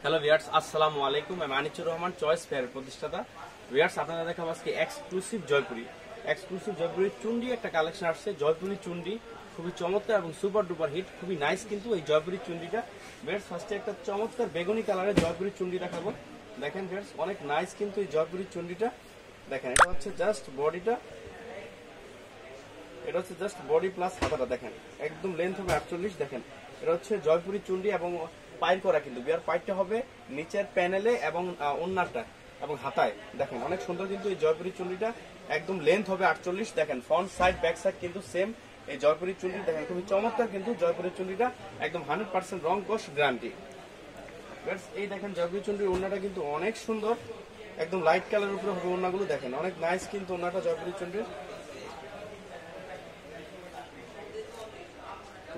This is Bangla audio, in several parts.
হ্যালো ভিউয়ার্স, আসসালামু আলাইকুম। আমি আনিচুর রহমান, চয়েস ফেয়ারের প্রতিষ্ঠাতা। ভিউয়ার্স, আপনারা দেখাবো আজকে এক্সক্লুসিভ জয়পুরি চুন্ডি একটা কালেকশন আসছে। জয়পুরি চুন্ডি খুবই চমৎকার এবং সুপার ডুপার হিট, খুবই নাইস কিন্তু এই জয়পুরি চুন্ডিটা। ভিউয়ার্স, ফার্স্টে একটা চমৎকার বেগুনি কালারের জয়পুরি চুন্ডি দেখাবো। দেখেন ভিউয়ার্স, অনেক নাইস কিন্তু এই জয়পুরি চুন্ডিটা। দেখেন, এটা হচ্ছে জাস্ট বডিটা, এটা হচ্ছে জাস্ট বডি প্লাস হাতাটা। দেখেন একদম লেন্থ হবে 48। দেখেন এটা হচ্ছে জয়পুরি চুন্ডি এবং পাইর করা কিন্তু বিয়ার পাইরটা হবে নিচের প্যানেলে এবং ওন্নাটা এবং হাতায়। দেখেন অনেক সুন্দর কিন্তু এই জয়পুরি চুন্ডিটা, একদম লেন্থ হবে 48। দেখেন ফ্রন্ট সাইড ব্যাক সাইড কিন্তু সেম এই জয়পুরি চুন্ডি। দেখেন খুবই চমৎকার কিন্তু জয়পুরি চুন্ডিটা, একদম 100% রং কোশ গ্যারান্টি। এই দেখেন জয়পুরি চুন্ডির ওন্নাটা কিন্তু অনেক সুন্দর, একদম লাইট কালারের উপরে হবে ওন্নাগুলো। দেখেন অনেক নাইস কিন্তু ওন্নাটা জয়পুরি চুন্ডির।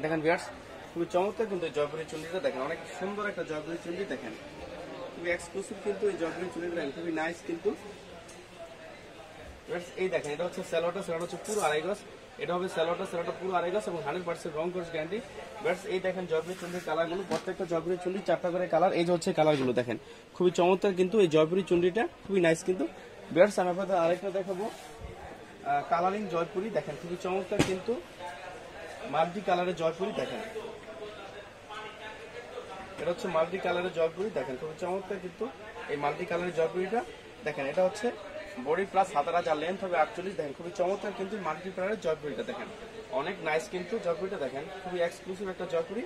দেখেন ভিউয়ার্স, খুবই চমৎকার কিন্তু জয়পুরি চুন্ডিটা। দেখেন অনেক সুন্দর একটা জয়পুরি চুন্ডি। দেখেন খুবই এক্সক্লুসিভ কিন্তু এই জয়পুরি চুন্ডিটা, খুবই নাইস কিন্তু। এই দেখেন এটা হচ্ছে সেলোটা হচ্ছে পুরো আড়াই গজ। এটা হবে সেলোটা পুরো আড়াই গজ এবং 100% রং কোর্স গ্যারান্টি। এই দেখেন জয়পুরি চুন্ডির কালারগুলো, প্রত্যেকটা জয়পুরি চুন্ডি 4টা করে কালার। এই যে হচ্ছে কালারগুলো, দেখেন খুবই চমৎকার কিন্তু এই জয়পুরি চুন্ডিটা, খুবই নাইস কিন্তু। ভিউয়ার্স, আমি আপনাদের আরেকটা দেখাবো কালারিং জয়পুরি। দেখেন খুবই চমৎকার কিন্তু মাল্টি কালারের জয়পুরি। দেখেন এটা হচ্ছে মাল্টি কালারের জয়পুরি। দেখেন খুবই চমৎকার কিন্তু এই মাল্টি কালারের জয়পুরিটা। দেখেন এটা হচ্ছে বডি প্লাস হাতারা, যার লেন্থ হবে 48। দেখেন খুবই চমৎকার কিন্তু মাল্টি কালারের জয়পুরিটা। দেখেন অনেক নাইস কিন্তু জয়পুরিটা। দেখেন খুবই এক্সক্লুসিভ একটা জয়পুরি।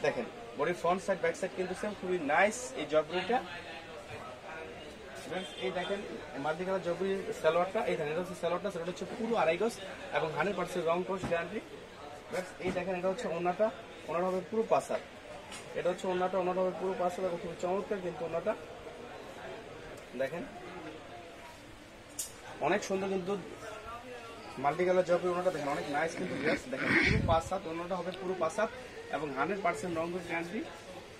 দেখেন body front side back side কিন্তু সেম, খুবই নাইস এই জয়পুরিটা। এই দেখেন মাল্টি কালার জয়পুরি সালোয়ারটা। এই দেখেন এটা হচ্ছে সালোয়ারটা হচ্ছে পুরো আড়াই গজ এবং 100% রং কোশ গ্যারান্টি। এই দেখেন এটা হচ্ছে ওন্নাটা হবে পুরো পাসার। এটা হচ্ছে ওন্নাটা হবে পুরো পাসার এবং খুব চমৎকার কিন্তু ওন্নাটা। দেখেন অনেক সুন্দর কিন্তু মাল্টি কালার জয়পুরি ওন্নাটা। দেখেন অনেক নাইস কিন্তু। দেখেন পুরো পাসাত ওন্নাটা হবে পুরো পাসাত এবং 100% রং কোশ গ্যারান্টি।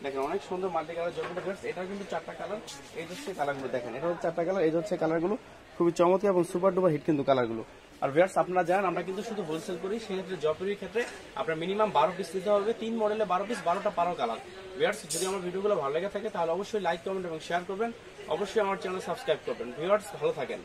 দেখেন অনেক সুন্দর মাল্টি কালার জয়পুরি। এটা কিন্তু 4টা কালার। এই হচ্ছে কালারগুলো। দেখেন এটা হচ্ছে 4টা কালার। এই হচ্ছে কালারগুলো, খুবই চমৎকার এবং সুপার ডুপার হিট কিন্তু কালারগুলো। আর ভিউয়ার্স, আপনারা জানেন আমরা কিন্তু শুধু হোলসেল করি, সেক্ষেত্রে জয়পুরির ক্ষেত্রে আপনার মিনিমাম 12 পিস নিতে হবে। 3 মডেলে 12 পিস, 12টা 12 কালার। ভিউয়ার্স, যদি আমার ভিডিওগুলো ভালো লেগে থাকে তাহলে অবশ্যই লাইক, কমেন্ট এবং শেয়ার করবেন। অবশ্যই আমার চ্যানেল সাবস্ক্রাইব করবেন। ভিউয়ার্স, ভালো থাকেন।